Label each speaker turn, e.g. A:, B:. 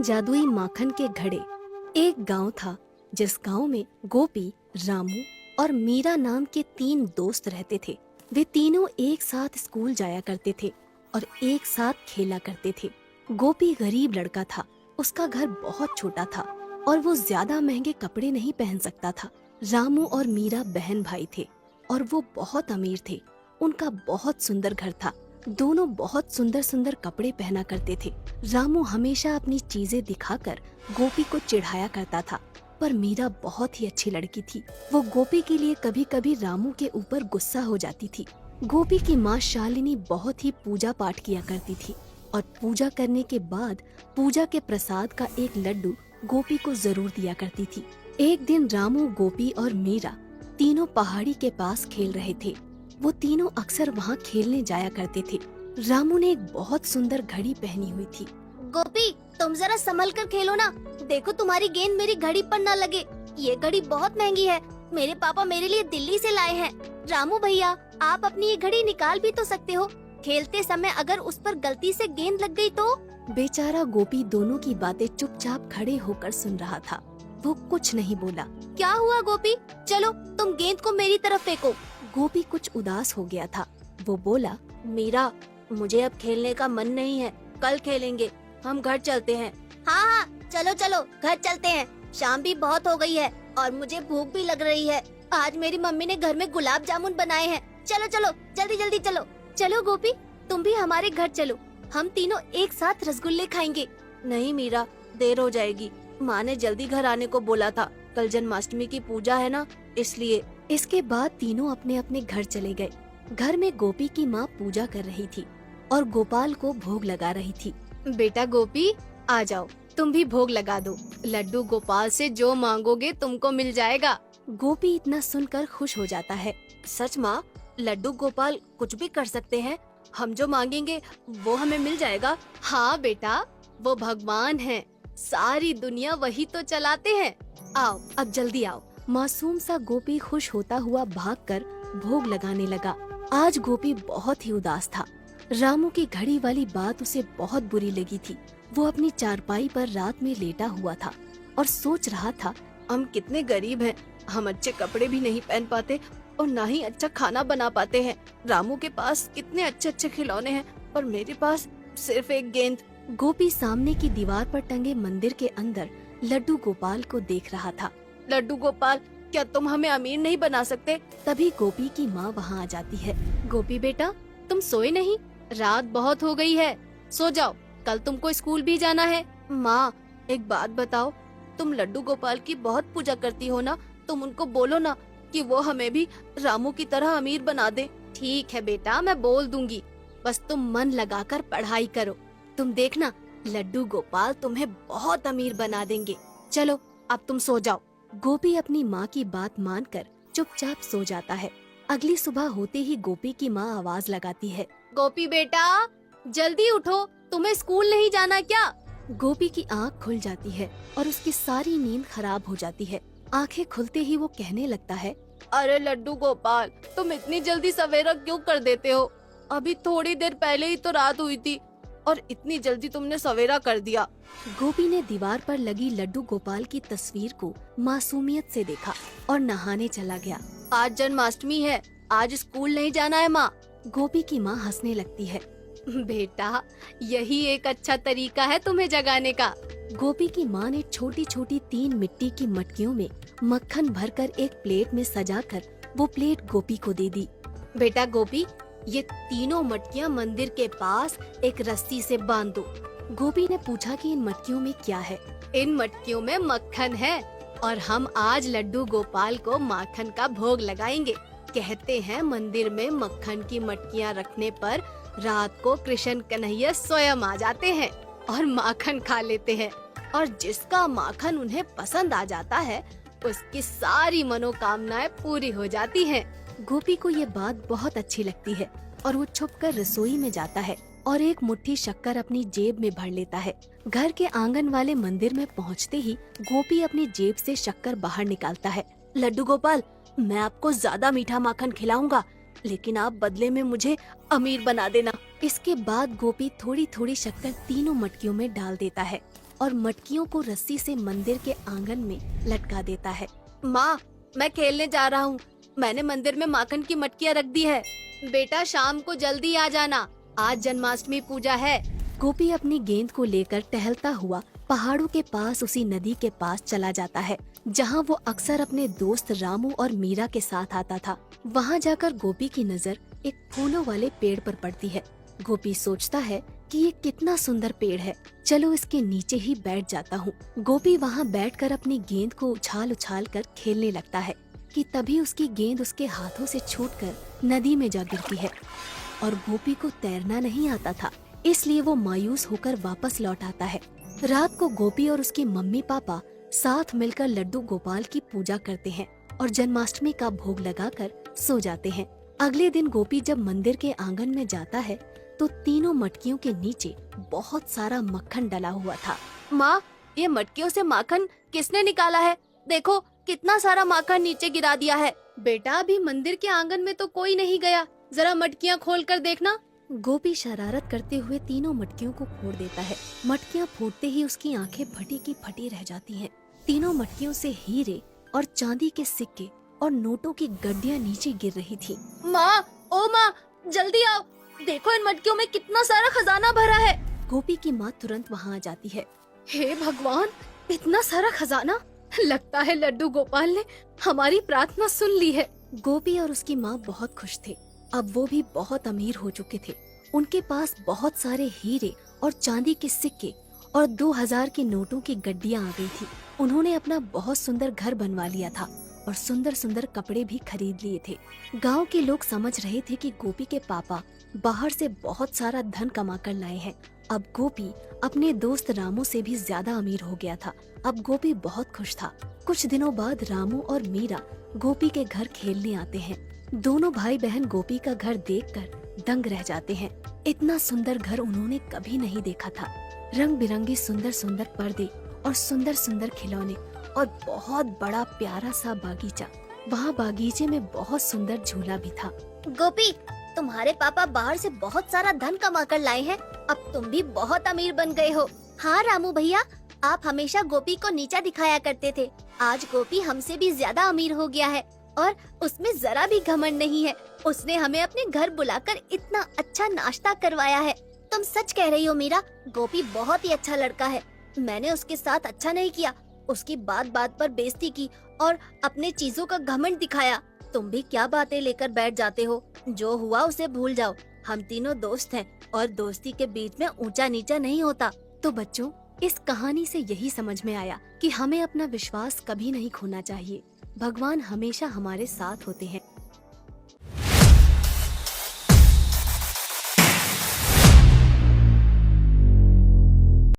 A: जादुई माखन के घड़े। एक गांव था जिस गांव में गोपी, रामू और मीरा नाम के 3 दोस्त रहते थे। वे तीनों एक साथ स्कूल जाया करते थे और एक साथ खेला करते थे। गोपी गरीब लड़का था, उसका घर बहुत छोटा था और वो ज्यादा महंगे कपड़े नहीं पहन सकता था। रामू और मीरा बहन भाई थे और वो बहुत अमीर थे। उनका बहुत सुंदर घर था। दोनों बहुत सुंदर सुंदर कपड़े पहना करते थे। रामू हमेशा अपनी चीजें दिखाकर गोपी को चिढ़ाया करता था, पर मीरा बहुत ही अच्छी लड़की थी। वो गोपी के लिए कभी कभी रामू के ऊपर गुस्सा हो जाती थी। गोपी की माँ शालिनी बहुत ही पूजा पाठ किया करती थी और पूजा करने के बाद पूजा के प्रसाद का एक लड्डू गोपी को जरूर दिया करती थी। एक दिन रामू, गोपी और मीरा तीनों पहाड़ी के पास खेल रहे थे। वो तीनों अक्सर वहाँ खेलने जाया करते थे। रामू ने एक बहुत सुंदर घड़ी पहनी हुई थी।
B: गोपी, तुम जरा संभल कर खेलो ना। देखो तुम्हारी गेंद मेरी घड़ी पर न लगे। ये घड़ी बहुत महंगी है। मेरे पापा मेरे लिए दिल्ली से लाए हैं। रामू भैया, आप अपनी ये घड़ी निकाल भी तो सकते हो। खेलते समय अगर उस पर गलती से गेंद लग गई तो?
A: बेचारा गोपी दोनों की बातें चुपचाप खड़े होकर सुन रहा था। वो कुछ नहीं बोला।
B: क्या हुआ गोपी? चलो तुम गेंद को मेरी तरफ फेंको।
A: गोपी कुछ उदास हो गया था। वो बोला,
B: मीरा, मुझे अब खेलने का मन नहीं है। कल खेलेंगे। हम घर चलते हैं। हाँ हाँ, चलो चलो घर चलते हैं। शाम भी बहुत हो गई है और मुझे भूख भी लग रही है। आज मेरी मम्मी ने घर में गुलाब जामुन बनाए हैं। चलो चलो जल्दी जल्दी चलो। चलो गोपी, तुम भी हमारे घर चलो। हम तीनों एक साथ रसगुल्ले खाएंगे। नहीं मीरा, देर हो जाएगी। माँ ने जल्दी घर आने को बोला था। कल जन्माष्टमी की पूजा है ना, इसलिए।
A: इसके बाद तीनों अपने अपने घर चले गए। घर में गोपी की माँ पूजा कर रही थी और गोपाल को भोग लगा रही थी।
B: बेटा गोपी, आ जाओ, तुम भी भोग लगा दो। लड्डू गोपाल से जो मांगोगे तुमको मिल जाएगा।
A: गोपी इतना सुनकर खुश हो जाता है।
B: सच माँ, लड्डू गोपाल कुछ भी कर सकते हैं। हम जो मांगेंगे वो हमें मिल जाएगा। हाँ बेटा, वो भगवान हैं। सारी दुनिया वही तो चलाते हैं। आओ, अब जल्दी आओ।
A: मासूम सा गोपी खुश होता हुआ भागकर भोग लगाने लगा। आज गोपी बहुत ही उदास था। रामू की घड़ी वाली बात उसे बहुत बुरी लगी थी। वो अपनी चारपाई पर रात में लेटा हुआ था और सोच रहा था,
B: हम कितने गरीब हैं। हम अच्छे कपड़े भी नहीं पहन पाते और ना ही अच्छा खाना बना पाते हैं। रामू के पास कितने अच्छे अच्छे खिलौने हैं और मेरे पास सिर्फ एक गेंद।
A: गोपी सामने की दीवार पर टंगे मंदिर के अंदर लड्डू गोपाल को देख रहा था।
B: लड्डू गोपाल, क्या तुम हमें अमीर नहीं बना सकते?
A: तभी गोपी की माँ वहाँ आ जाती है।
B: गोपी बेटा, तुम सोए नहीं? रात बहुत हो गई है, सो जाओ। कल तुमको स्कूल भी जाना है। माँ, एक बात बताओ, तुम लड्डू गोपाल की बहुत पूजा करती हो ना, तुम उनको बोलो ना कि वो हमें भी रामू की तरह अमीर बना दे। ठीक है बेटा, मैं बोल दूंगी। बस तुम मन लगाकर पढ़ाई करो। तुम देखना, लड्डू गोपाल तुम्हें बहुत अमीर बना देंगे। चलो अब तुम सो जाओ।
A: गोपी अपनी माँ की बात मानकर चुपचाप सो जाता है। अगली सुबह होते ही गोपी की माँ आवाज लगाती है,
B: गोपी बेटा, जल्दी उठो, तुम्हें स्कूल नहीं जाना क्या?
A: गोपी की आँख खुल जाती है और उसकी सारी नींद खराब हो जाती है। आंखें खुलते ही वो कहने लगता है,
B: अरे लड्डू गोपाल, तुम इतनी जल्दी सवेरा क्यों कर देते हो? अभी थोड़ी देर पहले ही तो रात हुई थी और इतनी जल्दी तुमने सवेरा कर दिया।
A: गोपी ने दीवार पर लगी लड्डू गोपाल की तस्वीर को मासूमियत से देखा और नहाने चला गया।
B: आज जन्माष्टमी है, आज स्कूल नहीं जाना है माँ।
A: गोपी की माँ हंसने लगती है।
B: बेटा, यही एक अच्छा तरीका है तुम्हें जगाने का।
A: गोपी की माँ ने छोटी छोटी 3 मिट्टी की मटकियों में मक्खन भरकर एक प्लेट में सजाकर वो प्लेट गोपी को दे दी।
B: बेटा गोपी, ये तीनों मटकियाँ मंदिर के पास एक रस्सी से बांध दो।
A: गोपी ने पूछा कि इन मटकियों में क्या है।
B: इन मटकियों में मक्खन है और हम आज लड्डू गोपाल को माखन का भोग लगाएंगे। कहते हैं मंदिर में मक्खन की मटकियाँ रखने पर रात को कृष्ण कन्हैया स्वयं आ जाते हैं और माखन खा लेते हैं, और जिसका माखन उन्हें पसंद आ जाता है उसकी सारी मनोकामनाएं पूरी हो जाती हैं।
A: गोपी को ये बात बहुत अच्छी लगती है और वो छुपकर रसोई में जाता है और एक मुट्ठी शक्कर अपनी जेब में भर लेता है। घर के आंगन वाले मंदिर में पहुंचते ही गोपी अपनी जेब से शक्कर बाहर निकालता है।
B: लड्डू गोपाल, मैं आपको ज्यादा मीठा माखन खिलाऊंगा, लेकिन आप बदले में मुझे अमीर बना देना।
A: इसके बाद गोपी थोड़ी थोड़ी शक्कर तीनों मटकियों में डाल देता है और मटकियों को रस्सी से मंदिर के आंगन में लटका देता है।
B: माँ, मैं खेलने जा रहा हूँ। मैंने मंदिर में माखन की मटकियाँ रख दी है। बेटा शाम को जल्दी आ जाना, आज जन्माष्टमी पूजा है।
A: गोपी अपनी गेंद को लेकर टहलता हुआ पहाड़ों के पास उसी नदी के पास चला जाता है जहाँ वो अक्सर अपने दोस्त रामू और मीरा के साथ आता था। वहाँ जाकर गोपी की नजर एक फूलों वाले पेड़ पर पड़ती है। गोपी सोचता है कि ये कितना सुंदर पेड़ है, चलो इसके नीचे ही बैठ जाता हूँ। गोपी वहाँ बैठकर अपनी गेंद को उछाल उछाल कर खेलने लगता है कि तभी उसकी गेंद उसके हाथों से छूटकर नदी में जा गिरती है और गोपी को तैरना नहीं आता था, इसलिए वो मायूस होकर वापस लौट आता है। रात को गोपी और उसकी मम्मी पापा साथ मिलकर लड्डू गोपाल की पूजा करते हैं और जन्माष्टमी का भोग लगाकर सो जाते हैं। अगले दिन गोपी जब मंदिर के आंगन में जाता है तो तीनों मटकियों के नीचे बहुत सारा मक्खन डला हुआ था।
B: माँ, ये मटकियों से माखन किसने निकाला है? देखो कितना सारा माखन नीचे गिरा दिया है। बेटा अभी मंदिर के आंगन में तो कोई नहीं गया, जरा मटकियाँ खोल कर देखना।
A: गोपी शरारत करते हुए तीनों मटकियों को फोड़ देता है। मटकियाँ फूटते ही उसकी आंखें फटी की फटी रह जाती हैं। तीनों मटकियों से हीरे और चांदी के सिक्के और नोटों की गड्डियाँ नीचे गिर रही थी।
B: माँ, ओ माँ, जल्दी आओ, देखो इन मटकियों में कितना सारा खजाना भरा है।
A: गोपी की माँ तुरंत वहाँ आ जाती है।
B: हे भगवान, इतना सारा खजाना! लगता है लड्डू गोपाल ने हमारी प्रार्थना सुन ली है।
A: गोपी और उसकी माँ बहुत खुश थे। अब वो भी बहुत अमीर हो चुके थे। उनके पास बहुत सारे हीरे और चांदी के सिक्के और 2000 के नोटों की गड्डियाँ आ गई थी। उन्होंने अपना बहुत सुंदर घर बनवा लिया था और सुंदर सुंदर कपड़े भी खरीद लिए थे। गांव के लोग समझ रहे थे कि गोपी के पापा बाहर से बहुत सारा धन कमा कर लाए हैं। अब गोपी अपने दोस्त रामू से भी ज्यादा अमीर हो गया था। अब गोपी बहुत खुश था। कुछ दिनों बाद रामू और मीरा गोपी के घर खेलने आते हैं। दोनों भाई बहन गोपी का घर देखकर दंग रह जाते हैं। इतना सुंदर घर उन्होंने कभी नहीं देखा था। रंग बिरंगे सुंदर सुंदर पर्दे और सुंदर सुंदर खिलौने और बहुत बड़ा प्यारा सा बागीचा। वहाँ बागीचे में बहुत सुंदर झूला भी था।
B: गोपी, तुम्हारे पापा बाहर से बहुत सारा धन कमा कर लाए हैं। अब तुम भी बहुत अमीर बन गए हो। हाँ रामू भैया, आप हमेशा गोपी को नीचा दिखाया करते थे। आज गोपी हमसे भी ज्यादा अमीर हो गया है और उसमें जरा भी घमंड नहीं है। उसने हमें अपने घर बुलाकर इतना अच्छा नाश्ता करवाया है। तुम सच कह रही हो मीरा, गोपी बहुत ही अच्छा लड़का है। मैंने उसके साथ अच्छा नहीं किया, उसकी बात बात पर बेइज्जती की और अपने चीजों का घमंड दिखाया। तुम भी क्या बातें लेकर बैठ जाते हो? जो हुआ उसे भूल जाओ। हम तीनों दोस्त हैं और दोस्ती के बीच में ऊंचा नीचा नहीं होता।
A: तो बच्चों, इस कहानी से यही समझ में आया कि हमें अपना विश्वास कभी नहीं खोना चाहिए। भगवान हमेशा हमारे साथ होते हैं